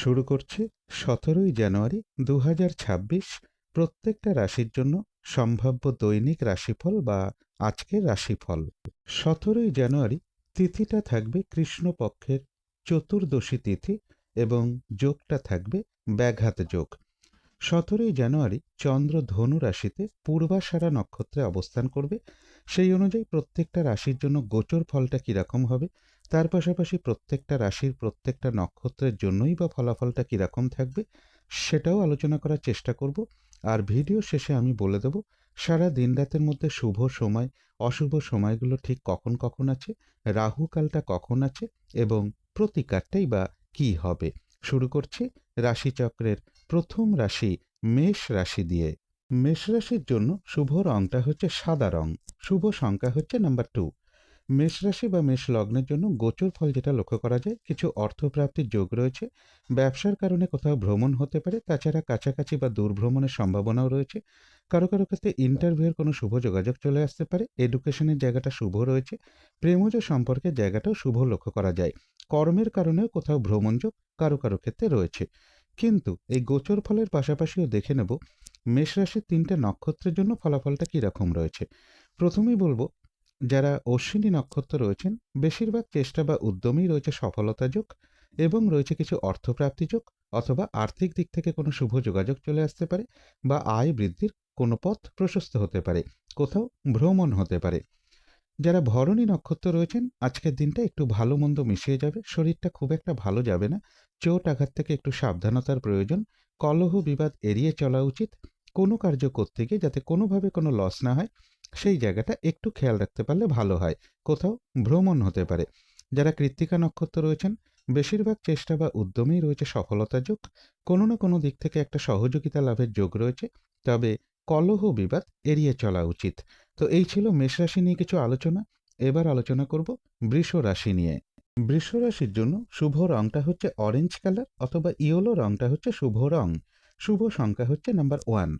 শুরু করছি ১৭ই জানুয়ারি ২০২৬ প্রত্যেকটা রাশির জন্য সম্ভাব্য দৈনিক রাশিফল বা আজকের রাশিফল। ১৭ই জানুয়ারি তিথিটা থাকবে কৃষ্ণপক্ষের চতুর্দশী তিথি এবং যোগটা থাকবে ব্যাঘাত যোগ। ১৭ই জানুয়ারি চন্দ্র ধনু রাশিতে পূর্বাষাঢ়া নক্ষত্রে অবস্থান করবে। সেই অনুযায়ী প্রত্যেকটা রাশির জন্য গোচর ফলটা কীরকম হবে, তার পাশাপাশি প্রত্যেকটা রাশির প্রত্যেকটা নক্ষত্রের জন্যই বা ফলাফলটা কীরকম থাকবে সেটাও আলোচনা করার চেষ্টা করব। আর ভিডিও শেষে আমি বলে দেব সারা দিন রাতের মধ্যে শুভ সময় অশুভ সময়গুলো ঠিক কখন কখন আছে, রাহুকালটা কখন আছে এবং প্রতিকারটাই বা কী হবে। শুরু করছি রাশিচক্রের প্রথম রাশি মেষ রাশি দিয়ে। মেষ রাশির জন্য শুভ রংটা হচ্ছে সাদা রং, শুভ সংখ্যা হচ্ছে নাম্বার 2। মেষ রাশি বা মেষ লগ্নের জন্য গোচর ফল যেটা লক্ষ্য করা যায়, কিছু অর্থপ্রাপ্তির যোগ রয়েছে, ব্যবসার কারণে কোথাও ভ্রমণ হতে পারে, তাছাড়া কাছাকাছি বা দূর ভ্রমণের সম্ভাবনাও রয়েছে। কারো কারো ক্ষেত্রে ইন্টারভিউয়ের কোনো শুভ যোগাযোগ চলে আসতে পারে, এডুকেশনের জায়গাটা শুভ রয়েছে, প্রেমজ সম্পর্কের জায়গাটাও শুভ লক্ষ্য করা যায়। কর্মের কারণেও কোথাও ভ্রমণ যোগ কারো কারো ক্ষেত্রে রয়েছে। কিন্তু এই গোচর ফলের পাশাপাশিও দেখে নেব মেষ রাশির 3টে নক্ষত্রের জন্য ফলাফলটা কীরকম রয়েছে। প্রথমেই বলবো, যারা অশ্বিনী নক্ষত্র রয়েছেন বেশিরভাগ চেষ্টা বা উদ্যমেই রয়েছে সফলতা যোগ এবং রয়েছে কিছু অর্থপ্রাপ্তি যোগ, অথবা আর্থিক দিক থেকে কোনো শুভ যোগাযোগ চলে আসতে পারে বা আয় বৃদ্ধির কোনো পথ প্রশস্ত হতে পারে, কোথাও ভ্রমণ হতে পারে। যারা ভরণী নক্ষত্র রয়েছেন আজকের দিনটা একটু ভালো মন্দ মিশিয়ে যাবে, শরীরটা খুব একটা ভালো যাবে না, চোট আঘাত থেকে একটু সাবধানতার প্রয়োজন, কলহ বিবাদ এড়িয়ে চলা উচিত, কোনো কার্য করতে গিয়ে যাতে কোনোভাবে কোনো লস না হয় সেই জায়গাটা একটু খেয়াল রাখতে পারলে ভালো হয়, কোথাও ভ্রমণ হতে পারে। যারা কৃত্তিকা নক্ষত্র রয়েছেন বেশিরভাগ চেষ্টা বা উদ্যমেই রয়েছে সফলতা যোগ, কোনো না কোনো দিক থেকে একটা সহযোগিতা লাভের যোগ রয়েছে, তবে কলহ বিবাদ এড়িয়ে চলা উচিত। তো এই ছিল মেষ রাশি নিয়ে কিছু আলোচনা। এবার আলোচনা করব বৃষ রাশি নিয়ে। বৃষ রাশির জন্য শুভ রংটা হচ্ছে অরেঞ্জ কালার অথবা ইয়েলো রংটা হচ্ছে শুভ রং, শুভ সংখ্যা হচ্ছে নাম্বার 1।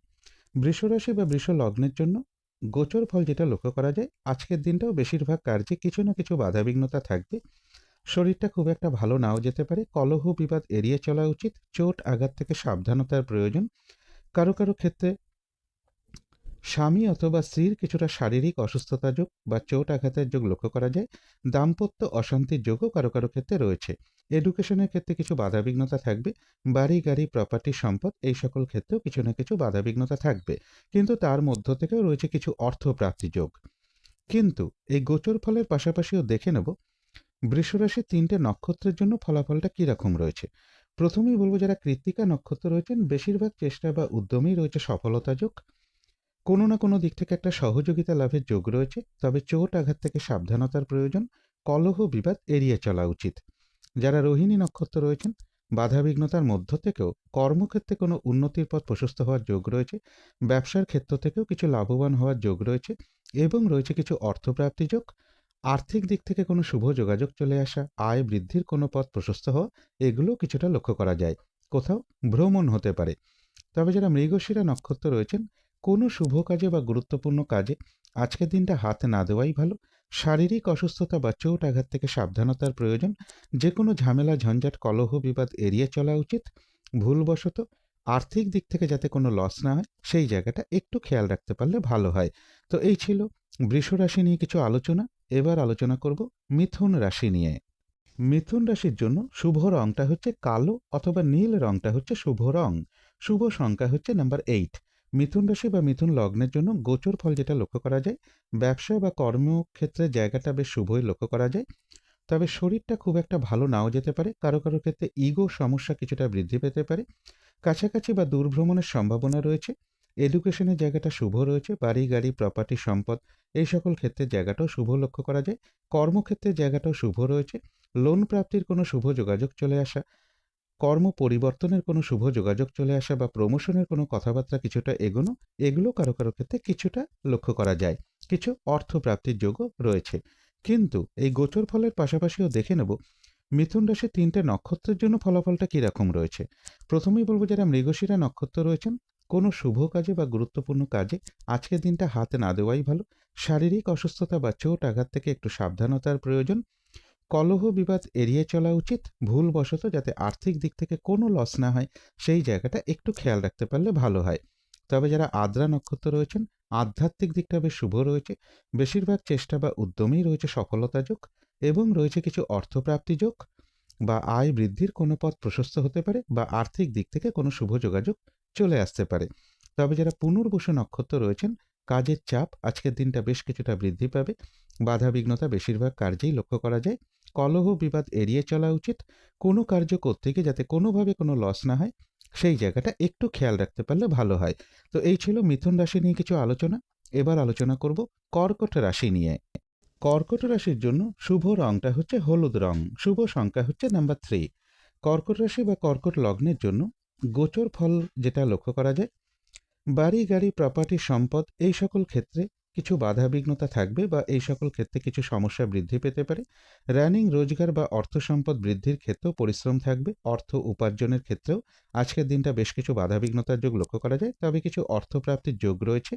বৃষ রাশি বা বৃষ লগ্নের জন্য গোচর ফল যেটা লক্ষ্য করা যায়, আজকের দিনটাও বেশিরভাগ কার্যে কিছু না কিছু বাধাবিঘ্নতা থাকবে, শরীরটা খুব একটা ভালো নাও যেতে পারে, কলহ বিবাদ এড়িয়ে চলা উচিত, চোট আঘাত থেকে সাবধানতার প্রয়োজন। কারো কারো ক্ষেত্রে স্বামী অথবা স্ত্রীর কিছুটা শারীরিক অসুস্থতা যোগ বা চোট আঘাতের যোগ লক্ষ্য করা যায়, দাম্পত্য অশান্তির যোগও কারো কারো ক্ষেত্রে রয়েছে। এডুকেশনের ক্ষেত্রে কিছু বাধাবিঘ্নতা থাকবে, বাড়ি গাড়ি প্রপার্টি সম্পদ এই সকল ক্ষেত্রেও কিছু না কিছু বাধাবিঘ্নতা থাকবে, কিন্তু তার মধ্য থেকেও রয়েছে কিছু অর্থপ্রাপ্তি যোগ। কিন্তু এই গোচর ফলের পাশাপাশিও দেখে নেব বৃষরাশির 3টে নক্ষত্রের জন্য ফলাফলটা কীরকম রয়েছে। প্রথমেই বলবো, যারা কৃত্তিকা নক্ষত্র রয়েছেন বেশিরভাগ চেষ্টা বা উদ্যমেই রয়েছে সফলতা যোগ, কোনো না কোনো দিক থেকে একটা সহযোগিতা লাভের যোগ রয়েছে, তবে চোট আঘাত থেকে সাবধানতার প্রয়োজন, কলহ বিবাদ এড়িয়ে চলা উচিত। যারা রোহিণী নক্ষত্র রয়েছেন বাধাবিঘ্নতার মধ্য থেকেও কর্মক্ষেত্রে কোনো উন্নতির পথ প্রশস্ত হওয়ার যোগ রয়েছে, ব্যবসার ক্ষেত্র থেকেও কিছু লাভবান হওয়ার যোগ রয়েছে এবং রয়েছে কিছু অর্থপ্রাপ্তি যোগ, আর্থিক দিক থেকে কোনো শুভ যোগাযোগ চলে আসা, আয় বৃদ্ধির কোনো পথ প্রশস্ত হওয়া, এগুলো কিছুটা লক্ষ্য করা যায়, কোথাও ভ্রমণ হতে পারে। তবে যারা মৃগশিরা নক্ষত্র রয়েছেন কোনো শুভ কাজে বা গুরুত্বপূর্ণ কাজে আজকের দিনটা হাত না দেওয়াই ভালো, শারীরিক অসুস্থতা বা চোট আঘাত থেকে সাবধানতার প্রয়োজন, যে কোনো ঝামেলা ঝঞ্ঝাট কলহ বিবাদ এড়িয়ে চলা উচিত, ভুলবশত আর্থিক দিক থেকে যাতে কোনো লস না হয় সেই জায়গাটা একটু খেয়াল রাখতে পারলে ভালো হয়। তো এই ছিল বৃষ রাশি নিয়ে কিছু আলোচনা। এবার আলোচনা করব মিথুন রাশি নিয়ে। মিথুন রাশির জন্য শুভ রংটা হচ্ছে কালো অথবা নীল রংটা হচ্ছে শুভ রং, শুভ সংখ্যা হচ্ছে নাম্বার 8। মিথুন রাশি বা মিথুন লগ্নের জন্য গোচর ফল যেটা লক্ষ্য করা যায়, ব্যবসা বা কর্মক্ষেত্রে জায়গাটা বেশ শুভই লক্ষ্য করা যায়, তবে শরীরটা খুব একটা ভালো নাও যেতে পারে, কারো কারো ক্ষেত্রে ইগো সমস্যা কিছুটা বৃদ্ধি পেতে পারে, কাছাকাছি বা দূর ভ্রমণের সম্ভাবনা রয়েছে, এডুকেশনের জায়গাটা শুভ রয়েছে, বাড়ি গাড়ি প্রপার্টি সম্পদ এই সকল ক্ষেত্রের জায়গাটাও শুভ লক্ষ্য করা যায়, কর্মক্ষেত্রের জায়গাটাও শুভ রয়েছে, লোন প্রাপ্তির কোনো শুভ যোগাযোগ চলে আসা, কর্ম পরিবর্তনের কোনো শুভ যোগাযোগ চলে আসা বা প্রমোশনের কোনো কথাবার্তা কিছুটা এগোনো, এগুলো কারো কারো ক্ষেত্রে কিছুটা লক্ষ্য করা যায়, কিছু অর্থপ্রাপ্তির যোগও রয়েছে। কিন্তু এই গোচর ফলের পাশাপাশিও দেখে নেব মিথুন রাশির 3টে নক্ষত্রের জন্য ফলাফলটা কীরকম রয়েছে। প্রথমেই বলবো, যারা মৃগশিরা নক্ষত্র রয়েছেন কোনো শুভ কাজে বা গুরুত্বপূর্ণ কাজে আজকের দিনটা হাতে না দেওয়াই ভালো, শারীরিক অসুস্থতা বা চোট আঘাত থেকে একটু সাবধানতার প্রয়োজন, কলহ বিবাদ এড়িয়ে চলা উচিত, ভুলবশত যাতে আর্থিক দিক থেকে কোনো লস না হয় সেই জায়গাটা একটু খেয়াল রাখতে পারলে ভালো হয়। তবে যারা আদ্রা নক্ষত্র রয়েছেন, আধ্যাত্মিক দিকটা বেশ শুভ রয়েছে, বেশিরভাগ চেষ্টা বা উদ্যমেই রয়েছে সফলতা যোগ এবং রয়েছে কিছু অর্থপ্রাপ্তি যোগ বা আয় বৃদ্ধির কোনো পথ প্রশস্ত হতে পারে বা আর্থিক দিক থেকে কোনো শুভ যোগাযোগ চলে আসতে পারে। তবে যারা পুনর্বসু নক্ষত্র রয়েছেন, কাজের চাপ আজকের দিনটা বেশ কিছুটা বৃদ্ধি পাবে, বাধাবিঘ্নতা বেশিরভাগ কার্যেই লক্ষ্য করা যায়। কলহ বিবাদ এড়িয়ে চলা উচিত, কোনো কার্য করতে গিয়ে যাতে কোনোভাবে কোনো লস না হয় সেই জায়গাটা একটু খেয়াল রাখতে পারলে ভালো হয়। তো এই ছিল মিথুন রাশি নিয়ে কিছু আলোচনা। এবার আলোচনা করব কর্কট রাশি নিয়ে। কর্কট রাশির জন্য শুভ রংটা হচ্ছে হলুদ রং, শুভ সংখ্যা হচ্ছে নাম্বার 3। কর্কট রাশি বা কর্কট লগ্নের জন্য গোচর ফল যেটা লক্ষ্য করা যায়, বাড়ি গাড়ি প্রপার্টি সম্পদ এই সকল ক্ষেত্রে কিছু বাধাবিঘ্নতা থাকবে বা এই সকল ক্ষেত্রে কিছু সমস্যা বৃদ্ধি পেতে পারে। রানিং রোজগার বা অর্থ সম্পদ বৃদ্ধির ক্ষেত্রেও পরিশ্রম থাকবে, অর্থ উপার্জনের ক্ষেত্রেও আজকের দিনটা বেশ কিছু বাধাবিঘ্নতার যোগ লক্ষ্য করা যায়, তবে কিছু অর্থপ্রাপ্তির যোগ রয়েছে।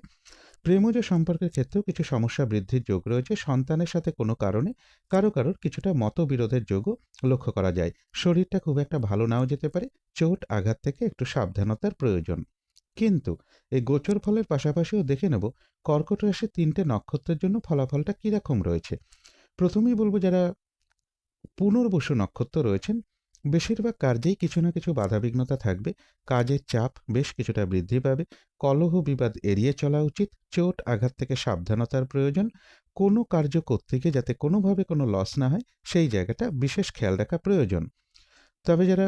প্রেমজ সম্পর্কের ক্ষেত্রেও কিছু সমস্যা বৃদ্ধির যোগ রয়েছে, সন্তানের সাথে কোনো কারণে কারোর কিছুটা মতবিরোধের যোগও লক্ষ্য করা যায়। শরীরটা খুব একটা ভালো নাও যেতে পারে, চোট আঘাত থেকে একটু সাবধানতার প্রয়োজন। কিন্তু এই গোচর ফলের পাশাপাশিও দেখে নেব কর্কট রাশির 3টে নক্ষত্রের জন্য ফলাফলটা কিরকম রয়েছে। প্রথমেই বলবো যারা পুনর্বসু নক্ষত্র রয়েছেন, বেশিরভাগ কার্যেই কিছু না কিছু বাধাবিঘ্নতা থাকবে, কাজের চাপ বেশ কিছুটা বৃদ্ধি পাবে, কলহ বিবাদ এড়িয়ে চলা উচিত, চোট আঘাত থেকে সাবধানতার প্রয়োজন, কোনো কার্য করতে গিয়ে যাতে কোনোভাবে কোনো লস না হয় সেই জায়গাটা বিশেষ খেয়াল রাখা প্রয়োজন। তবে যারা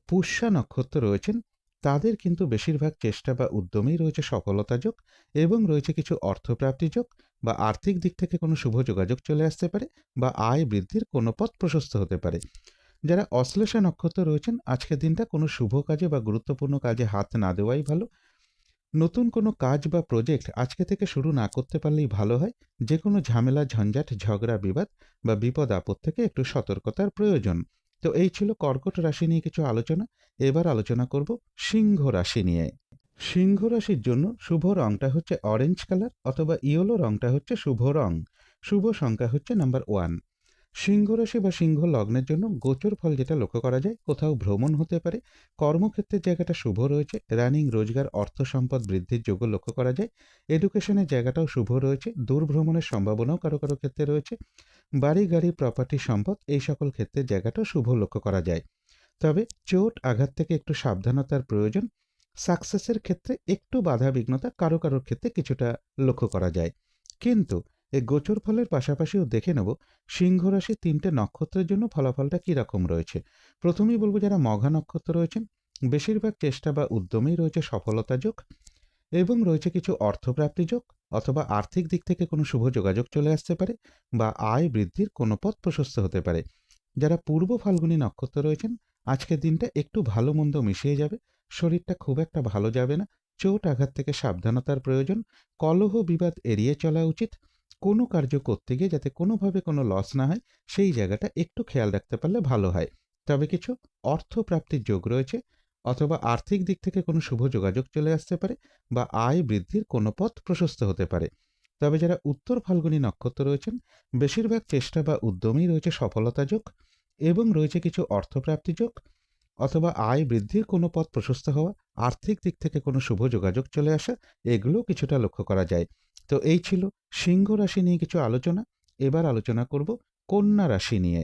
পুষ্যা নক্ষত্র রয়েছেন, তাদের কিন্তু বেশিরভাগ চেষ্টা বা উদ্যমেই রয়েছে সফলতা যোগ এবং রয়েছে কিছু অর্থপ্রাপ্তি যোগ বা আর্থিক দিক থেকে কোনো শুভ যোগাযোগ চলে আসতে পারে বা আয় বৃদ্ধির কোনো পথ প্রশস্ত হতে পারে। যারা অশ্লেষা নক্ষত্র রয়েছেন, আজকের দিনটা কোনো শুভ কাজে বা গুরুত্বপূর্ণ কাজে হাত না দেওয়াই ভালো। নতুন কোনো কাজ বা প্রজেক্ট আজকে থেকে শুরু না করতে পারলেই ভালো হয়। যে কোনো ঝামেলা ঝঞ্ঝাট ঝগড়া বিবাদ বা বিপদ আপদ থেকে একটু সতর্কতার প্রয়োজন। তো এই ছিল কর্কট রাশি নিয়ে কিছু আলোচনা। এবার আলোচনা করব সিংহ রাশি নিয়ে। সিংহ রাশির জন্য শুভ রংটা হচ্ছে অরেঞ্জ কালার অথবা ইয়েলো রংটা হচ্ছে শুভ রং। শুভ সংখ্যা হচ্ছে নাম্বার 1। সিংহ রাশি বা সিংহ লগ্নের জন্য গোচর ফল যেটা লক্ষ্য করা যায়, কোথাও ভ্রমণ হতে পারে, কর্মক্ষেত্রের জায়গাটা শুভ রয়েছে, রানিং রোজগার অর্থ সম্পদ বৃদ্ধির যোগ্য লক্ষ্য করা যায়, এডুকেশনের জায়গাটাও শুভ রয়েছে, দূর ভ্রমণের সম্ভাবনাও কারো ক্ষেত্রে রয়েছে, বাড়ি গাড়ি প্রপার্টি সম্পদ এই সকল ক্ষেত্রের জায়গাটাও শুভ লক্ষ্য করা যায়। তবে চোট আঘাত থেকে একটু সাবধানতার প্রয়োজন, সাকসেসের ক্ষেত্রে একটু বাধা বিঘ্নতা কারোর ক্ষেত্রে কিছুটা লক্ষ্য করা যায়। কিন্তু এই গোচর ফলের পাশাপাশিও দেখে নেব সিংহ রাশির 3টে নক্ষত্রের জন্য ফলাফলটা কীরকম রয়েছে। প্রথমেই বলবো যারা মঘা নক্ষত্র রয়েছেন, বেশিরভাগ চেষ্টা বা উদ্যমেই রয়েছে সফলতা যোগ এবং রয়েছে কিছু অর্থপ্রাপ্তি যোগ অথবা আর্থিক দিক থেকে কোনো শুভ যোগাযোগ চলে আসতে পারে বা আয় বৃদ্ধির কোনো পথ প্রশস্ত হতে পারে। যারা পূর্ব ফাল্গুনী নক্ষত্র রয়েছেন, আজকের দিনটা একটু ভালো মন্দ মিশিয়ে যাবে, শরীরটা খুব একটা ভালো যাবে না, চোট আঘাত থেকে সাবধানতার প্রয়োজন, কলহ বিবাদ এড়িয়ে চলা উচিত, কোনো কার্য করতে গিয়ে যাতে কোনোভাবে কোনো লস না হয় সেই জায়গাটা একটু খেয়াল রাখতে পারলে ভালো হয়। তবে কিছু অর্থপ্রাপ্তির যোগ রয়েছে অথবা আর্থিক দিক থেকে কোনো শুভ যোগাযোগ চলে আসতে পারে বা আয় বৃদ্ধির কোনো পথ প্রশস্ত হতে পারে। তবে যারা উত্তর ফাল্গুনী নক্ষত্র রয়েছেন, বেশিরভাগ চেষ্টা বা উদ্যমেই রয়েছে সফলতা যোগ এবং রয়েছে কিছু অর্থপ্রাপ্তি যোগ অথবা আয় বৃদ্ধির কোনো পথ প্রশস্ত হওয়া, আর্থিক দিক থেকে কোনো শুভ যোগাযোগ চলে আসা, এগুলোও কিছুটা লক্ষ্য করা যায়। তো এই ছিল সিংহ রাশি নিয়ে কিছু আলোচনা। এবার আলোচনা করব কন্যা রাশি নিয়ে।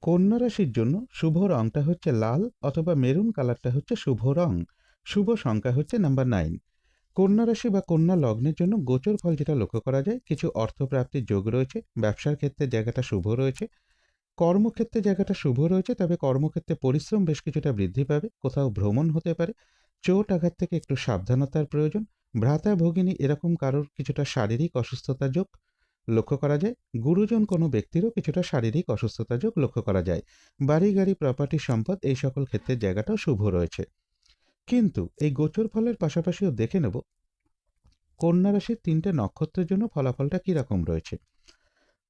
কন্যা রাশির জন্য শুভ রংটা হচ্ছে লাল অথবা মেরুন কালারটা হচ্ছে শুভ রং। শুভ সংখ্যা হচ্ছে নাম্বার 9। কন্যা রাশি বা কন্যা লগ্নের জন্য গোচর ফল যেটা লক্ষ্য করা যায়, কিছু অর্থপ্রাপ্তির যোগ রয়েছে, ব্যবসার ক্ষেত্রে জায়গাটা শুভ রয়েছে, কর্মক্ষেত্রে জায়গাটা শুভ রয়েছে, তবে কর্মক্ষেত্রে পরিশ্রম বেশ কিছুটা বৃদ্ধি পাবে, কোথাও ভ্রমণ হতে পারে, চোট আঘাত থেকে একটু সাবধানতার প্রয়োজন, ভ্রাতা ভগিনী এরকম কারোর কিছুটা শারীরিক অসুস্থতা যোগ লক্ষ্য করা যায়, গুরুজন কোনো ব্যক্তিরও কিছুটা শারীরিক অসুস্থতা যোগ লক্ষ্য করা যায়, বাড়ি গাড়ি প্রপার্টি সম্পদ এই সকল ক্ষেত্রের জায়গাটাও শুভ রয়েছে। কিন্তু এই গোচর ফলের পাশাপাশিও দেখে নেব কন্যা রাশির 3টে নক্ষত্রের জন্য ফলাফলটা কীরকম রয়েছে।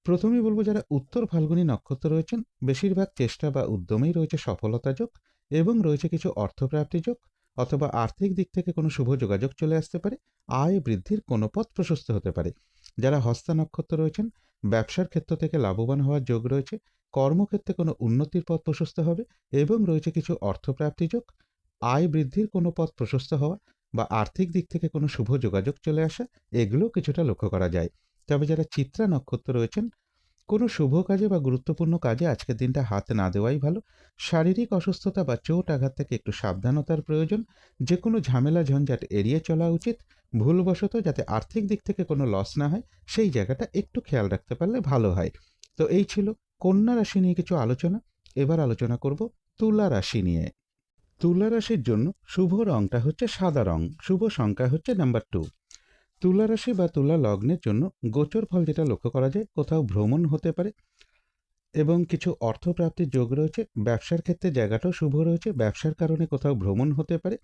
প্রথমেই বলবো যারা উত্তর ফাল্গুনী নক্ষত্র রয়েছেন, বেশিরভাগ চেষ্টা বা উদ্যমেই রয়েছে সফলতা যোগ এবং রয়েছে কিছু অর্থপ্রাপ্তি যোগ অথবা আর্থিক দিক থেকে কোনো শুভ যোগাযোগ চলে আসতে পারে, আয় বৃদ্ধির কোনো পথ প্রশস্ত হতে পারে। যারা হস্তা নক্ষত্র রয়েছেন, ব্যবসার ক্ষেত্র থেকে লাভবান হওয়ার যোগ রয়েছে, কর্মক্ষেত্রে কোনো উন্নতির পথ প্রশস্ত হবে এবং রয়েছে কিছু অর্থপ্রাপ্তি যোগ, আয় বৃদ্ধির কোনো পথ প্রশস্ত হওয়া বা আর্থিক দিক থেকে কোনো শুভ যোগাযোগ চলে আসা, এগুলোও কিছুটা লক্ষ্য করা যায়। তবে যারা চিত্রা নক্ষত্র রয়েছেন, কোনো শুভ কাজে বা গুরুত্বপূর্ণ কাজে আজকের দিনটা হাত না দেওয়াই ভালো। শারীরিক অসুস্থতা বা চোট আঘাত থেকে একটু সাবধানতার প্রয়োজন। যে কোনো ঝামেলা ঝঞ্ঝাট এড়িয়ে চলা উচিত। ভুলবশত যাতে আর্থিক দিক থেকে কোনো লস না হয়, সেই জায়গাটা একটু খেয়াল রাখতে পারলে ভালো হয়। তো এই ছিল কন্যা রাশি নিয়ে কিছু আলোচনা। এবার আলোচনা করব তুলা রাশি নিয়ে। তুলা রাশির জন্য শুভ রংটা হচ্ছে সাদা রং, শুভ সংখ্যা হচ্ছে নাম্বার 2। তুলা রাশি বা তুলা লগ্নের জন্য গোচর ফল যেটা লক্ষ্য করা যায়, কোথাও ভ্রমণ হতে পারে এবং কিছু অর্থপ্রাপ্তির যোগ রয়েছে। ব্যবসার ক্ষেত্রে জায়গাটাও শুভ রয়েছে, ব্যবসার কারণে কোথাও ভ্রমণ হতে পারে।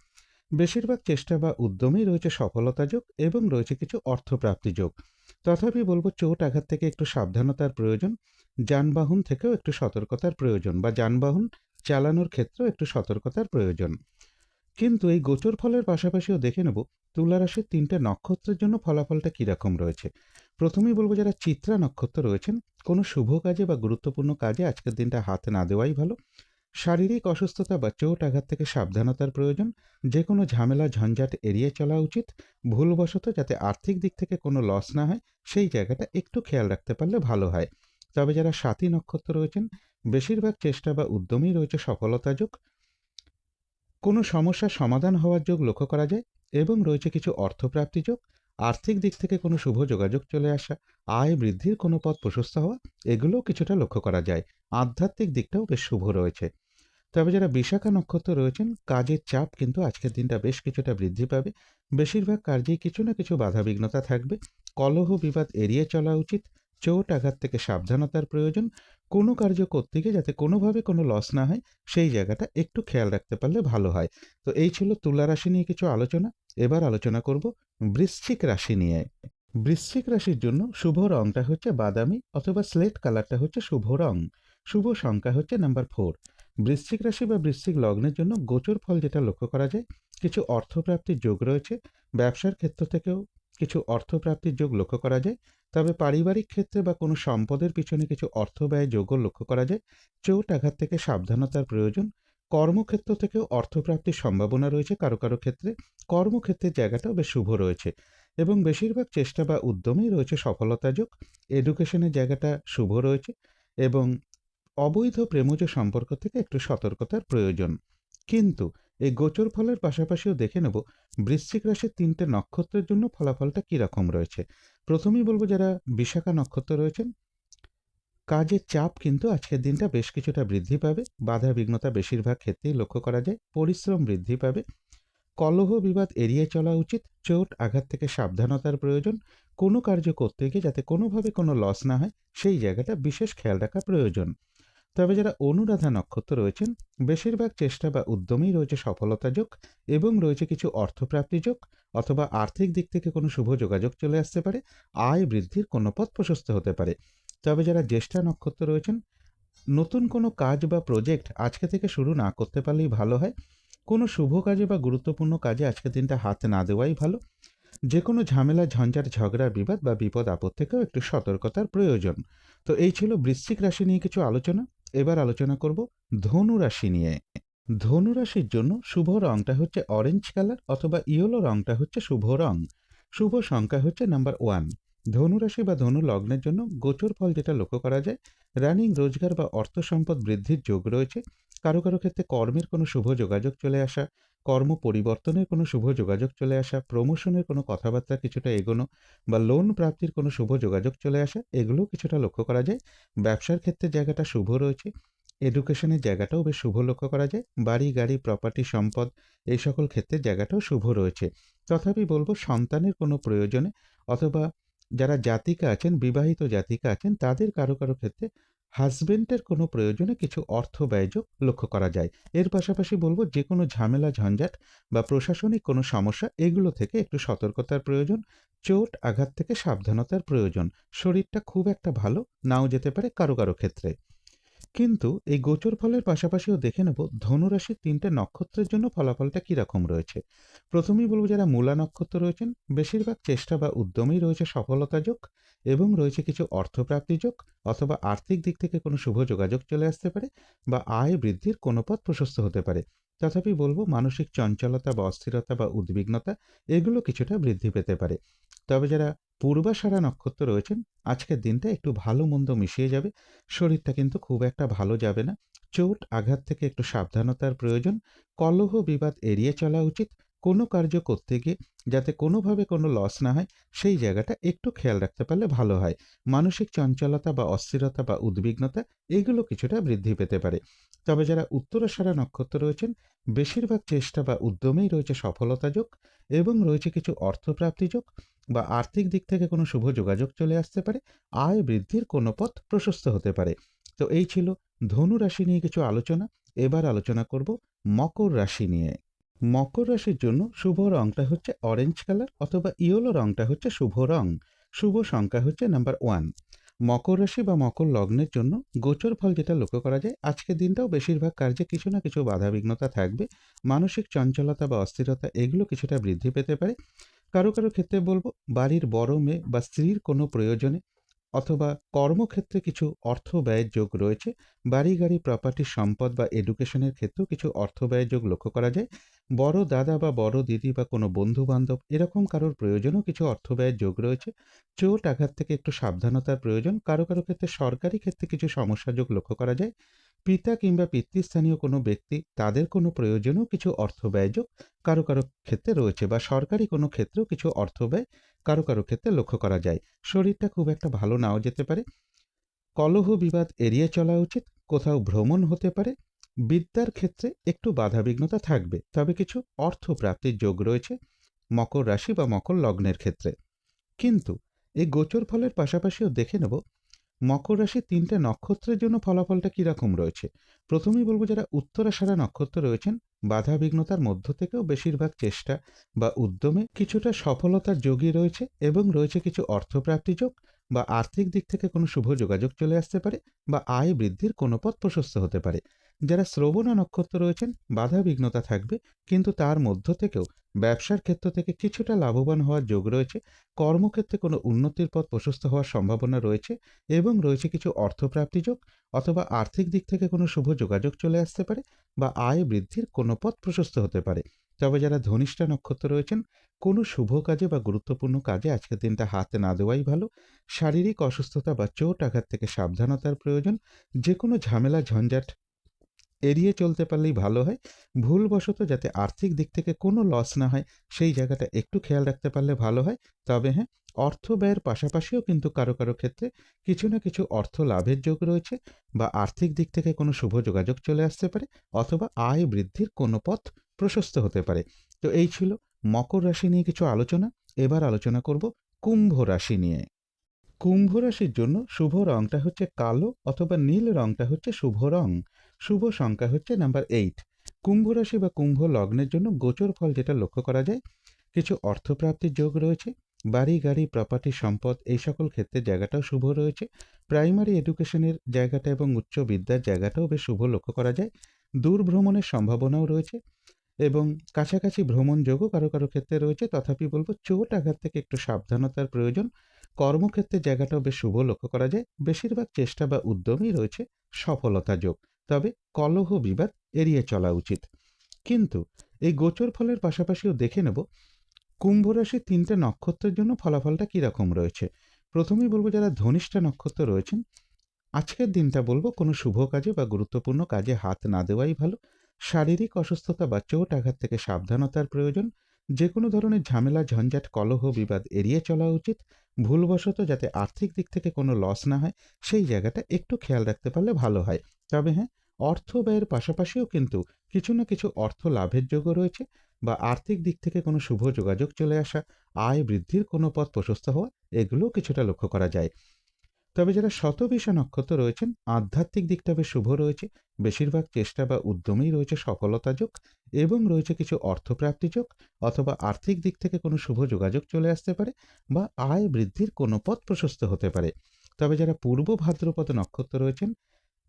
বেশিরভাগ চেষ্টা বা উদ্যমেই রয়েছে সফলতা যোগ এবং রয়েছে কিছু অর্থপ্রাপ্তি যোগ। তথাপি বলবো চোট আঘাত থেকে একটু সাবধানতার প্রয়োজন। যানবাহন থেকেও একটু সতর্কতার প্রয়োজন বা যানবাহন চালানোর ক্ষেত্রেও একটু সতর্কতার প্রয়োজন। কিন্তু এই গোচর ফলের পাশাপাশিও দেখে নেব তুলা রাশির 3টে নক্ষত্রের জন্য ফলাফলটা কীরকম রয়েছে। প্রথমেই বলবো যারা চিত্রা নক্ষত্র রয়েছেন, কোনো শুভ কাজে বা গুরুত্বপূর্ণ কাজে আজকের দিনটা হাত না দেওয়াই ভালো। শারীরিক অসুস্থতা বা চোট আঘাত থেকে সাবধানতার প্রয়োজন। যে কোনো ঝামেলা ঝঞ্ঝাট এড়িয়ে চলা উচিত। ভুলবশত যাতে আর্থিক দিক থেকে কোনো লস না হয়, সেই জায়গাটা একটু খেয়াল রাখতে পারলে ভালো হয়। তবে যারা সাথী নক্ষত্র রয়েছেন, বেশিরভাগ চেষ্টা বা উদ্যমেই রয়েছে সফলতা যোগ। কোনো সমস্যার সমাধান হওয়ার যোগ লক্ষ্য করা যায় এবং রয়েছে কিছু অর্থপ্রাপ্তি যোগ। আর্থিক দিক থেকে কোনো শুভ যোগাযোগ চলে আসা, আয় বৃদ্ধির কোনো পথ প্রশস্ত হওয়া, এগুলোও কিছুটা লক্ষ্য করা যায়। আধ্যাত্মিক দিকটাও বেশ শুভ রয়েছে। তবে যারা বিশাখা নক্ষত্র রয়েছেন, কাজের চাপ কিন্তু আজকের দিনটা বেশ কিছুটা বৃদ্ধি পাবে। বেশিরভাগ কার্যেই কিছু না কিছু বাধাবিঘ্নতা থাকবে। কলহ বিবাদ এড়িয়ে চলা উচিত। চোট আঘাত থেকে সাবধানতার প্রয়োজন। কোনো কার্য করতে গিয়ে যাতে কোনোভাবে কোনো লস না হয়, সেই জায়গাটা একটু খেয়াল রাখতে পারলে ভালো হয়। তো এই ছিল তুলা রাশি নিয়ে কিছু আলোচনা। এবার আলোচনা করব বৃশ্চিক রাশি নিয়ে। বৃশ্চিক রাশির জন্য শুভ রংটা হচ্ছে বাদামি অথবা স্লেট কালারটা হচ্ছে শুভ রং। শুভ সংখ্যা হচ্ছে নাম্বার 4। বৃশ্চিক রাশি বা বৃশ্চিক লগ্নের জন্য গোচর ফল যেটা লক্ষ্য করা যায়, কিছু অর্থপ্রাপ্তির যোগ রয়েছে। ব্যবসার ক্ষেত্র থেকেও কিছু অর্থপ্রাপ্তির যোগ লক্ষ্য করা যায়। তবে পারিবারিক ক্ষেত্রে বা কোনো সম্পদের পিছনে কিছু অর্থ ব্যয় যোগও লক্ষ্য করা যায়। চোট আঘাত থেকে সাবধানতার প্রয়োজন। কর্মক্ষেত্র থেকেও অর্থপ্রাপ্তির সম্ভাবনা রয়েছে কারো কারো ক্ষেত্রে। কর্মক্ষেত্রের জায়গাটাও বেশ শুভ রয়েছে এবং বেশিরভাগ চেষ্টা বা উদ্যমেই রয়েছে সফলতা যোগ। এডুকেশনের জায়গাটা শুভ রয়েছে এবং অবৈধ প্রেমজ সম্পর্ক থেকে একটু সতর্কতার প্রয়োজন। কিন্তু এই গোচর ফলের পাশাপাশিও দেখে নেব বৃশ্চিক রাশির 3টে নক্ষত্রের জন্য ফলাফলটা কীরকম রয়েছে। প্রথমেই বলবো যারা বিশাখা নক্ষত্র রয়েছেন, কাজের চাপ কিন্তু আজকের দিনটা বেশ কিছুটা বৃদ্ধি পাবে। বাধা বিঘ্নতা বেশিরভাগ ক্ষেত্রেই লক্ষ্য করা যায়। পরিশ্রম বৃদ্ধি পাবে। কলহ বিবাদ এড়িয়ে চলা উচিত। চোট আঘাত থেকে সাবধানতার প্রয়োজন। কোনো কার্য করতে গিয়ে যাতে কোনোভাবে কোনো লস না হয়, সেই জায়গাটা বিশেষ খেয়াল রাখা প্রয়োজন। তবে যারা অনুরাধা নক্ষত্র রয়েছেন, বেশিরভাগ চেষ্টা বা উদ্যমেই রয়েছে সফলতা যোগ এবং রয়েছে কিছু অর্থপ্রাপ্তি যোগ অথবা আর্থিক দিক থেকে কোনো শুভ যোগাযোগ চলে আসতে পারে। আয় বৃদ্ধির কোনো পথ প্রশস্ত হতে পারে। তবে যারা জ্যেষ্ঠা নক্ষত্র রয়েছেন, নতুন কোনো কাজ বা প্রজেক্ট আজকে থেকে শুরু না করতে পারলেই ভালো হয়। কোনো শুভ কাজে বা গুরুত্বপূর্ণ কাজে আজকের দিনটা হাত না দেওয়াই ভালো। যে কোনো ঝামেলা ঝঞ্ঝাট ঝগড়া বিবাদ বা বিপদ আপদ থেকেও একটু সতর্কতার প্রয়োজন। তো এই ছিল বৃশ্চিক রাশি নিয়ে কিছু আলোচনা। এবার আলোচনা করব ধনু রাশি নিয়ে। ধনু রাশির জন্য শুভ রংটা হচ্ছে অরেঞ্জ কালার অথবা ইয়েলো রংটা হচ্ছে শুভ রং। শুভ সংখ্যা হচ্ছে নাম্বার 1। ধনু রাশি বা ধনু লগ্নের জন্য গোচর ফল যেটা লক্ষ্য করা যায়, রানিং রোজগার বা অর্থ সম্পদ বৃদ্ধির যোগ রয়েছে। কারো কারো ক্ষেত্রে কর্মের কোনো শুভ যোগাযোগ চলে আসা, কর্ম পরিবর্তনের কোনো শুভ যোগাযোগ চলে আসা, প্রমোশনের কোনো কথাবার্তা কিছুটা এগোনো বা লোন প্রাপ্তির কোনো শুভ যোগাযোগ চলে আসা, এগুলোও কিছুটা লক্ষ্য করা যায়। ব্যবসার ক্ষেত্রে জায়গাটা শুভ রয়েছে। এডুকেশনের জায়গাটাও বেশ শুভ লক্ষ্য করা যায়। বাড়ি গাড়ি প্রপার্টি সম্পদ এই সকল ক্ষেত্রে জায়গাটাও শুভ রয়েছে। তথাপি বলবো সন্তানের কোনো প্রয়োজনে অথবা যারা জাতিকা আছেন, বিবাহিত জাতিকা আছেন, তাদের কারো কারো ক্ষেত্রে হাজবেন্ডের কোনো প্রয়োজনে কিছু অর্থ ব্যয়যোগ লক্ষ্য করা যায়। এর পাশাপাশি বলবো যে কোনো ঝামেলা ঝঞ্ঝাট বা প্রশাসনিক কোনো সমস্যা, এগুলো থেকে একটু সতর্কতার প্রয়োজন। চোট আঘাত থেকে সাবধানতার প্রয়োজন। শরীরটা খুব একটা ভালো নাও যেতে পারে কারো কারো ক্ষেত্রে। কিন্তু এই গোচর ফলের পাশাপাশিও দেখে নেব ধনুরাশির ৩টে নক্ষত্রের জন্য ফলাফলটা কিরকম রয়েছে। প্রথমেই বলব যারা মূলা নক্ষত্র রয়েছেন বেশিরভাগ চেষ্টা বা উদ্যমেই রয়েছে সফলতা যোগ এবং রয়েছে কিছু অর্থপ্রাপ্তি যোগ অথবা আর্থিক দিক থেকে কোনো শুভ যোগাযোগ চলে আসতে পারে বা আয় বৃদ্ধির কোনো পথ প্রশস্ত হতে পারে। তথাপি বলব মানসিক চঞ্চলতা বা অস্থিরতা বা উদ্বিগ্নতা এগুলো কিছুটা বৃদ্ধি পেতে পারে। তবে যারা পূর্বাষাঢ়া নক্ষত্র রয়েছেন আজকের দিনটা একটু ভালো মন্দ মিশিয়ে যাবে। শরীরটা কিন্তু খুব একটা ভালো যাবে না। চোট আঘাত থেকে একটু সাবধানতার প্রয়োজন। কলহ বিবাদ এড়িয়ে চলা উচিত। কোনো কার্য করতে গিয়ে যাতে কোনোভাবে কোনো লস না হয় সেই জায়গাটা একটু খেয়াল রাখতে পারলে ভালো হয়। মানসিক চঞ্চলতা বা অস্থিরতা বা উদ্বিগ্নতা এগুলো কিছুটা বৃদ্ধি পেতে পারে। তবে যারা উত্তরাষাঢ়া নক্ষত্র রয়েছেন বেশিরভাগ চেষ্টা বা উদ্যমেই রয়েছে সফলতা যোগ এবং রয়েছে কিছু অর্থপ্রাপ্তি যোগ বা আর্থিক দিক থেকে কোনো শুভ যোগাযোগ চলে আসতে পারে। আয় বৃদ্ধির কোনো পথ প্রশস্ত হতে পারে। তো এই ছিল ধনু রাশি নিয়ে কিছু আলোচনা। এবার আলোচনা করব মকর রাশি নিয়ে। মকর রাশির জন্য শুভ রংটা হচ্ছে অরেঞ্জ কালার অথবা ইয়েলো রংটা হচ্ছে শুভ রং। শুভ সংখ্যা হচ্ছে নাম্বার 1। মকর রাশি বা মকর লগ্নের জন্য গোচর ফল যেটা লক্ষ্য করা যায় আজকের দিনটাও বেশিরভাগ কার্যে কিছু না কিছু বাধাবিঘ্নতা থাকবে। মানসিক চঞ্চলতা বা অস্থিরতা এগুলো কিছুটা বৃদ্ধি পেতে পারে। কারো কারো ক্ষেত্রে বলব বাড়ির বড় মেয়ে বা স্ত্রীর কোনো প্রয়োজনে অথবা কর্মক্ষেত্রে কিছু অর্থ ব্যয়ের যোগ রয়েছে। বাড়ি গাড়ি প্রপার্টি সম্পদ বা এডুকেশনের ক্ষেত্রেও কিছু অর্থ ব্যয়ের যোগ লক্ষ্য করা যায়। বড় দাদা বা বড় দিদি বা কোনো বন্ধু বান্ধব এরকম কারোর প্রয়োজনেও কিছু অর্থ ব্যয়ের যোগ রয়েছে। চোট আঘাত থেকে একটু সাবধানতার প্রয়োজন। কারো কারো ক্ষেত্রে সরকারি ক্ষেত্রে কিছু সমস্যা যোগ লক্ষ্য করা যায়। পিতা কিংবা পিতৃস্থানীয় কোনো ব্যক্তি তাদের কোনো প্রয়োজনেও কিছু অর্থ ব্যয় যোগ কারো কারো ক্ষেত্রে রয়েছে বা সরকারি কোনো ক্ষেত্রেও কিছু অর্থ ব্যয় কারো কারো ক্ষেত্রে লক্ষ্য করা যায়। শরীরটা খুব একটা ভালো নাও যেতে পারে। কলহ বিবাদ এড়িয়ে চলা উচিত। কোথাও ভ্রমণ হতে পারে। বিদ্যার ক্ষেত্রে একটু বাধাবিঘ্নতা থাকবে, তবে কিছু অর্থ প্রাপ্তির যোগ রয়েছে মকর রাশি বা মকর লগ্নের ক্ষেত্রে। কিন্তু এই গোচর ফলের পাশাপাশিও দেখে নেব মকর রাশির ৩টে নক্ষত্রের জন্য ফলাফলটা কিরকম রয়েছে। প্রথমেই বলবো যারা উত্তরাষাঢ়া নক্ষত্র রয়েছেন বাধা বিঘ্নতার মধ্য থেকেও বেশিরভাগ চেষ্টা বা উদ্যমে কিছুটা সফলতার যোগই রয়েছে এবং রয়েছে কিছু অর্থপ্রাপ্তি যোগ বা আর্থিক দিক থেকে কোনো শুভ যোগাযোগ চলে আসতে পারে বা আয় বৃদ্ধির কোনো পথ প্রশস্ত হতে পারে। যারা শ্রবণা নক্ষত্র রয়েছেন বাধা বিঘ্নতা থাকবে, কিন্তু তার মধ্য থেকেও ব্যবসার ক্ষেত্র থেকে কিছুটা লাভবান হওয়ার যোগ রয়েছে। কর্মক্ষেত্রে কোনো উন্নতির পথ প্রশস্ত হওয়ার সম্ভাবনা রয়েছে এবং রয়েছে কিছু অর্থপ্রাপ্তি যোগ অথবা আর্থিক দিক থেকে কোনো শুভ যোগাযোগ চলে আসতে পারে বা আয় বৃদ্ধির কোনো পথ প্রশস্ত হতে পারে। তবে যারা ধনিষ্ঠা নক্ষত্র রয়েছেন কোনো শুভ কাজে বা গুরুত্বপূর্ণ কাজে আজকের দিনটা হাত না দেওয়াই ভালো। শারীরিক অসুস্থতা বা চোট আঘাত থেকে সাবধানতার প্রয়োজন। যে কোনো ঝামেলা ঝঞ্ঝাট এড়িয়ে চলতে পারলেই ভালো হয়। ভুলবশত যাতে আর্থিক দিক থেকে কোনো লস না হয় সেই জায়গাটা একটু খেয়াল রাখতে পারলে ভালো হয়। তবে হ্যাঁ, অর্থ ব্যয়ের পাশাপাশিও কিন্তু কারো কারো ক্ষেত্রে কিছু না কিছু অর্থ লাভের যোগ রয়েছে বা আর্থিক দিক থেকে কোনো শুভ যোগাযোগ চলে আসতে পারে অথবা আয় বৃদ্ধির কোনো পথ প্রশস্ত হতে পারে। তো এই ছিল মকর রাশি নিয়ে কিছু আলোচনা। এবার আলোচনা করব কুম্ভ রাশি নিয়ে। কুম্ভ রাশির জন্য শুভ রংটা হচ্ছে কালো অথবা নীল রংটা হচ্ছে শুভ রং। শুভ সংখ্যা হচ্ছে নাম্বার 8। কুম্ভ রাশি বা কুম্ভ লগ্নের জন্য গোচর ফল যেটা লক্ষ্য করা যায় কিছু অর্থপ্রাপ্তির যোগ রয়েছে। বাড়ি গাড়ি প্রপার্টি সম্পদ এই সকল ক্ষেত্রে জায়গাটাও শুভ রয়েছে। প্রাইমারি এডুকেশনের জায়গাটা এবং উচ্চ বিদ্যার জায়গাটাও বেশ শুভ লক্ষ্য করা যায়। দূর ভ্রমণের সম্ভাবনাও রয়েছে এবং কাছাকাছি ভ্রমণ যোগও কারো কারো ক্ষেত্রে রয়েছে। তথাপি বলবো চোট আঘাত থেকে একটু সাবধানতার প্রয়োজন। কর্মক্ষেত্রে জায়গাটাও বেশ শুভ লক্ষ্য করা যায়। বেশিরভাগ চেষ্টা বা উদ্যমই রয়েছে সফলতা যোগ। তবে কলহ বিবাদ এড়িয়ে চলা উচিত। কিন্তু এই গোচর ফলের পাশাপাশিও দেখে নেব কুম্ভ রাশির ৩টে নক্ষত্রের জন্য ফলাফলটা কিরকম রয়েছে। প্রথমেই বলবো যারা ধনিষ্ঠা নক্ষত্র রয়েছেন আজকের দিনটা বলবো কোনো শুভ কাজে বা গুরুত্বপূর্ণ কাজে হাত না দেওয়াই ভালো। শারীরিক অসুস্থতা বা চোট আঘাত থেকে সাবধানতার প্রয়োজন। যে কোনো ধরনের ঝামেলা ঝঞ্ঝাট কলহ বিবাদ এড়িয়ে চলা উচিত। ভুলবশত যাতে আর্থিক দিক থেকে কোনো লস না হয় সেই জায়গাটা একটু খেয়াল রাখতে পারলে ভালো হয়। তবে হ্যাঁ, অর্থ ব্যয়ের পাশাপাশিও কিন্তু কিছু না কিছু অর্থ লাভের যোগও রয়েছে বা আর্থিক দিক থেকে কোনো শুভ যোগাযোগ চলে আসা, আয় বৃদ্ধির কোনো পথ প্রশস্ত হওয়া এগুলোও কিছুটা লক্ষ্য করা যায়। তবে যারা শতবিষা নক্ষত্র রয়েছেন আধ্যাত্মিক দিকটা বেশ শুভ রয়েছে। বেশিরভাগ চেষ্টা বা উদ্যমেই রয়েছে সফলতা যোগ এবং রয়েছে কিছু অর্থপ্রাপ্তি যোগ অথবা আর্থিক দিক থেকে কোনো শুভ যোগাযোগ চলে আসতে পারে বা আয় বৃদ্ধির কোনো পথ প্রশস্ত হতে পারে। তবে যারা পূর্ব ভাদ্রপদ নক্ষত্র রয়েছেন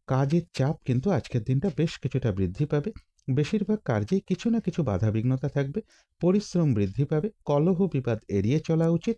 কাজের চাপ কিন্তু আজকের দিনটা বেশ কিছুটা বৃদ্ধি পাবে। বেশিরভাগ কার্যেই কিছু না কিছু বাধাবিঘ্নতা থাকবে। পরিশ্রম বৃদ্ধি পাবে। কলহ বিবাদ এড়িয়ে চলা উচিত।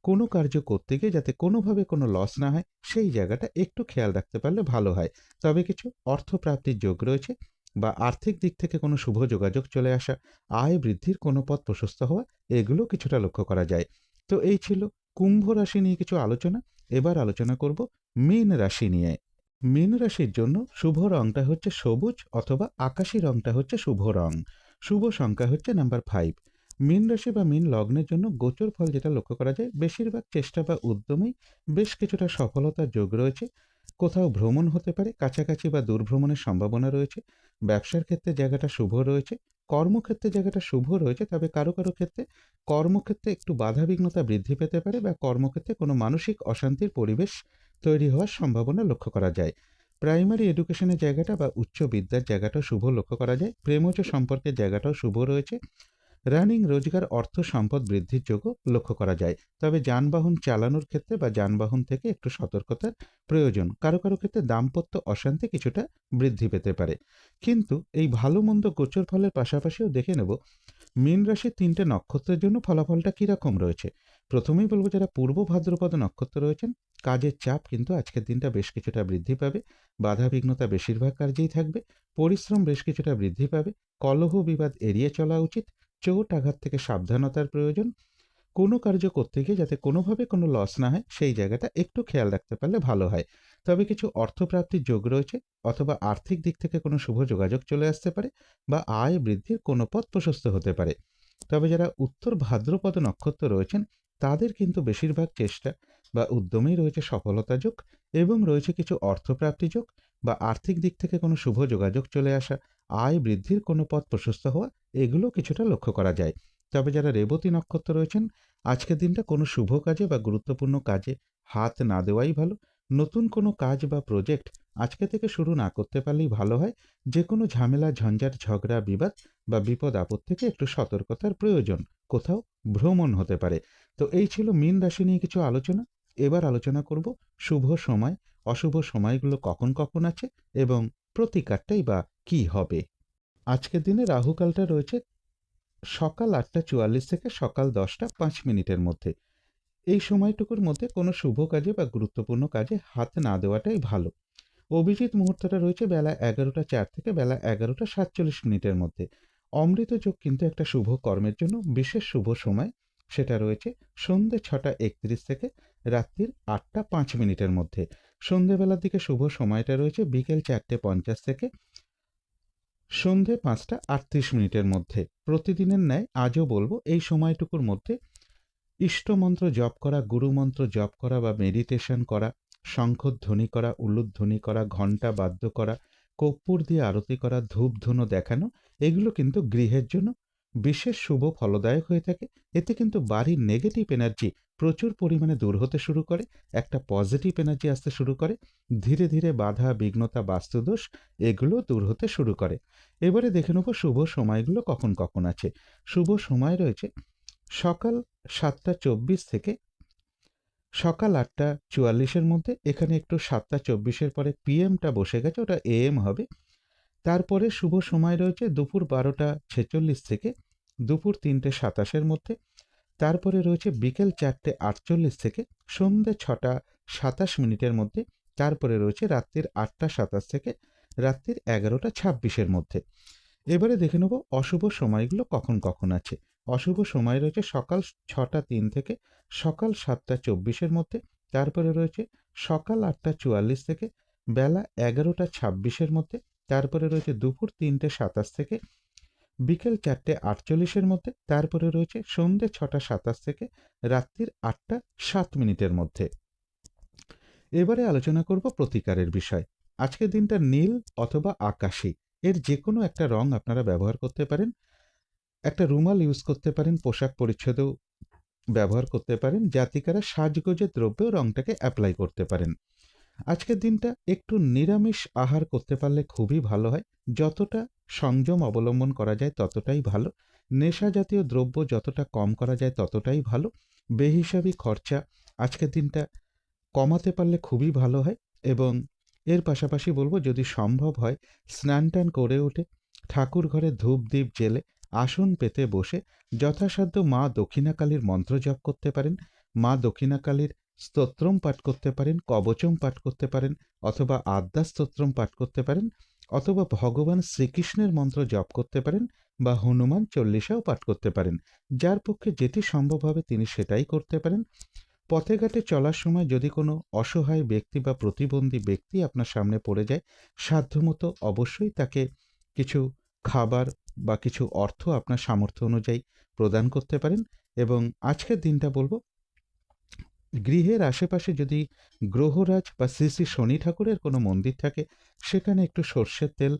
কোনো কার্য করতে গিয়ে যাতে কোনোভাবে কোনো লস না হয়, সেই জায়গাটা একটু খেয়াল রাখতে পারলে ভালো হয়। তবে কিছু অর্থপ্রাপ্তির যোগ রয়েছে বা আর্থিক দিক থেকে কোনো শুভ যোগাযোগ চলে আসা, আয় বৃদ্ধির কোনো পথ প্রশস্ত হওয়া, এগুলো কিছুটা লক্ষ্য করা যায়। তো এই ছিল কুম্ভ রাশি নিয়ে কিছু আলোচনা। এবার আলোচনা করব মীন রাশি নিয়ে। মীন রাশির জন্য শুভ রংটা হচ্ছে সবুজ অথবা আকাশি রংটা হচ্ছে শুভ রং। শুভ সংখ্যা হচ্ছে নাম্বার 5। মীন রাশি বা মীন লগ্নের জন্য গোচর ফল যেটা লক্ষ্য করা যায়, বেশিরভাগ চেষ্টা বা উদ্যমেই বেশ কিছুটা সফলতার যোগ রয়েছে। কোথাও ভ্রমণ হতে পারে, কাছাকাছি বা দূর ভ্রমণের সম্ভাবনা রয়েছে। ব্যবসার ক্ষেত্রে জায়গাটা শুভ রয়েছে। কর্মক্ষেত্রে জায়গাটা শুভ রয়েছে, তবে কারো কারো ক্ষেত্রে কর্মক্ষেত্রে একটু বাধাবিঘ্নতা বৃদ্ধি পেতে পারে বা কর্মক্ষেত্রে কোনো মানসিক অশান্তির পরিবেশ তৈরি হওয়ার সম্ভাবনা লক্ষ্য করা যায়। প্রাইমারি এডুকেশনের জায়গাটা বা উচ্চ বিদ্যার জায়গাটাও শুভ লক্ষ্য করা যায়। প্রেমজ সম্পর্কের জায়গাটাও শুভ রয়েছে। রানিং রোজগার অর্থ সম্পদ বৃদ্ধির যোগও লক্ষ্য করা যায়। তবে যানবাহন চালানোর ক্ষেত্রে বা যানবাহন থেকে একটু সতর্কতার প্রয়োজন। কারো কারো ক্ষেত্রে দাম্পত্য অশান্তি কিছুটা বৃদ্ধি পেতে পারে। কিন্তু এই ভালো মন্দ গোচর ফলের পাশাপাশিও দেখে নেব মীন রাশির ৩টে নক্ষত্রের জন্য ফলাফলটা কীরকম রয়েছে। প্রথমেই বলব, যারা পূর্ব ভাদ্রপদ নক্ষত্র রয়েছেন, কাজের চাপ কিন্তু আজকের দিনটা বেশ কিছুটা বৃদ্ধি পাবে। বাধাবিঘ্নতা বেশিরভাগ কার্যেই থাকবে। পরিশ্রম বেশ কিছুটা বৃদ্ধি পাবে। কলহ বিবাদ এড়িয়ে চলা উচিত। চোট আঘাত থেকে সাবধানতার প্রয়োজন। কোনো কার্য করতে গিয়ে যাতে কোনোভাবে কোনো লস না হয়, সেই জায়গাটা একটু খেয়াল রাখতে পারলে ভালো হয়। তবে কিছু অর্থপ্রাপ্তির যোগ রয়েছে, অথবা আর্থিক দিক থেকে কোনো শুভ যোগাযোগ চলে আসতে পারে বা আয় বৃদ্ধির কোনো পথ প্রশস্ত হতে পারে। তবে যারা উত্তর ভাদ্রপদ নক্ষত্র রয়েছেন, তাদের কিন্তু বেশিরভাগ চেষ্টা বা উদ্যমেই রয়েছে সফলতা যোগ, এবং রয়েছে কিছু অর্থপ্রাপ্তি যোগ বা আর্থিক দিক থেকে কোনো শুভ যোগাযোগ চলে আসা, আয় বৃদ্ধির কোনো পথ প্রশস্ত হওয়া, এগুলো কিছুটা লক্ষ্য করা যায়। তবে যারা রেবতী নক্ষত্র রয়েছেন, আজকের দিনটা কোনো শুভ কাজে বা গুরুত্বপূর্ণ কাজে হাত না দেওয়াই ভালো। নতুন কোনো কাজ বা প্রজেক্ট আজকে থেকে শুরু না করতে পারলেই ভালো হয়। যে কোনো ঝামেলা, ঝঞ্ঝাট, ঝগড়া, বিবাদ বা বিপদ আপদ থেকে একটু সতর্কতার প্রয়োজন। কোথাও ভ্রমণ হতে পারে। তো এই ছিল মীন রাশি নিয়ে কিছু আলোচনা। এবার আলোচনা করব শুভ সময়, অশুভ সময়গুলো কখন কখন আছে এবং প্রতিকারটাই বা কী হবে। আজকের দিনে রাহুকালটা রয়েছে সকাল ৮টা ৪৪ থেকে সকাল ১০টা ৫ মিনিটের মধ্যে। এই সময়টুকুর মধ্যে কোনো শুভ কাজে বা গুরুত্বপূর্ণ কাজে হাত না দেওয়াটাই ভালো। অভিজিৎ মুহূর্তটা রয়েছে বেলা ১১টা ৪ থেকে বেলা ১১টা ৪৭ মিনিটের মধ্যে। অমৃত যোগ কিন্তু একটা শুভ কর্মের জন্য বিশেষ শুভ সময়। সেটা রয়েছে সন্ধ্যে ৬টা ৩১ থেকে রাত্রির ৮টা ৫ মিনিটের মধ্যে। সন্ধ্যেবেলার দিকে শুভ সময়টা রয়েছে বিকেল ৪টে ৫০ থেকে সন্ধে ৫টা ৩৮ মিনিটের মধ্যে। প্রতিদিনের ন্যায় আজও বলবো এই সময়টুকুর মধ্যে ইষ্টমন্ত্র জপ করা, গুরুমন্ত্র জপ করা বা মেডিটেশন করা, শঙ্খধ্বনি করা, উলুধ্বনি করা, ঘণ্টা বাদ্য করা, কর্পূর দিয়ে আরতি করা, ধূপধুনো দেখানো, এগুলো কিন্তু গৃহের জন্য বিশেষ শুভ ফলদায়ক হয়ে থাকে। এতে কিন্তু বাড়ির নেগেটিভ এনার্জি প্রচুর পরিমাণে দূর হতে শুরু করে। একটা পজিটিভ এনার্জি আসতে শুরু করে। ধীরে ধীরে বাধা বিঘ্নতা, বাস্তুদোষ, এগুলো দূর হতে শুরু করে। এবারে দেখে নেব শুভ সময়গুলো কখন কখন আছে। শুভ সময় রয়েছে সকাল ৭টা ২৪ থেকে সকাল ৮টা ৪৪-এর মধ্যে। এখানে একটু ৭টা ২৪-এর পরে পিএমটা বসে গেছে, ওটা এএম হবে। তারপরে শুভ সময় রয়েছে দুপুর ১২টা ৪৬ থেকে দুপুর ৩টে ২৭-এর মধ্যে। তারপরে রয়েছে বিকেল ৪টে ৪৮ থেকে সন্ধ্যে ৬টা ২৭ মিনিটের মধ্যে। তারপরে রয়েছে রাত্রির ৮টা ২৭ থেকে রাত্রির ১১টা ২৬-এর মধ্যে। এবারে দেখে নেব অশুভ সময়গুলো কখন কখন আছে। অশুভ সময় রয়েছে সকাল ৬টা ৩ থেকে সকাল ৭টা ২৪-এর মধ্যে। তারপরে রয়েছে সকাল ৮টা ৪৪ থেকে বেলা ১১টা ২৬-এর মধ্যে। তারপরে রয়েছে দুপুর ৩টে ২৭ থেকে বিকেল ৪টে ৪৮-এর মধ্যে। তারপরে রয়েছে সন্ধ্যে ৬টা ২৭ থেকে রাত্রির ৮টা ৭ মিনিটের মধ্যে। এবারে আলোচনা করব প্রতিকারের বিষয়। আজকের দিনটা নীল অথবা আকাশী, এর যে কোনো একটা রং আপনারা ব্যবহার করতে পারেন। একটা রুমাল ইউজ করতে পারেন, পোশাক পরিচ্ছদেও ব্যবহার করতে পারেন। জাতিকারা সাজগোজের দ্রব্যেও রংটাকে অ্যাপ্লাই করতে পারেন। আজকের দিনটা একটু নিরামিষ আহার করতে পারলে খুবই ভালো হয়। যতটা সংযম অবলম্বন করা যায় ততটাই ভালো। নেশা জাতীয় দ্রব্য যতটা কম করা যায় ততটাই ভালো। বেহিসাবি খরচা আজকের দিনটা কমাতে পারলে খুবই ভালো হয়। এবং এর পাশাপাশি বলব, যদি সম্ভব হয় স্নান টান করে উঠে ঠাকুর ঘরে ধূপ দ্বীপ জেলে আসন পেতে বসে যথাসাধ্য মা দক্ষিণাকালীর মন্ত্র জপ করতে পারেন, মা দক্ষিণাকালীর স্তোত্রম পাঠ করতে পারেন, কবচম পাঠ করতে পারেন, অথবা আদ্যা স্তোত্রম পাঠ করতে পারেন, অথবা ভগবান শ্রীকৃষ্ণের মন্ত্র জপ করতে পারেন, বা হনুমান চল্লিশাও পাঠ করতে পারেন। যার পক্ষে যেটি সম্ভব হবে তিনি সেটাই করতে পারেন। পথে ঘাটে চলার সময় যদি কোনো অসহায় ব্যক্তি বা প্রতিবন্ধী ব্যক্তি আপনার সামনে পড়ে যায়, সাধ্যমতো অবশ্যই তাকে কিছু খাবার বা কিছু অর্থ আপনার সামর্থ্য অনুযায়ী প্রদান করতে পারেন। এবং আজকের দিনটা বলব, গৃহের আশেপাশে যদি গ্রহরাজ বা শ্রী শ্রী শনি ঠাকুরের কোনো মন্দির থাকে, সেখানে একটু সর্ষের তেল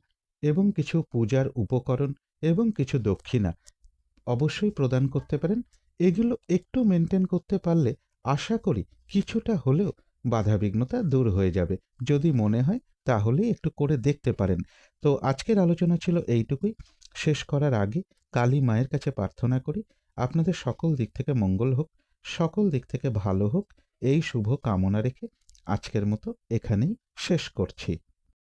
এবং কিছু পূজার উপকরণ এবং কিছু দক্ষিণা অবশ্যই প্রদান করতে পারেন। এগুলো একটু মেনটেন করতে পারলে আশা করি কিছুটা হলেও বাধাবিঘ্নতা দূর হয়ে যাবে। যদি মনে হয় তাহলেই একটু করে দেখতে পারেন। তো আজকের আলোচনা ছিল এইটুকুই। শেষ করার আগে কালী মায়ের কাছে প্রার্থনা করি আপনাদের সকল দিক থেকে মঙ্গল হোক, সকল দিক থেকে ভালো হোক, এই শুভ কামনা রেখে আজকের মতো এখানেই শেষ করছি।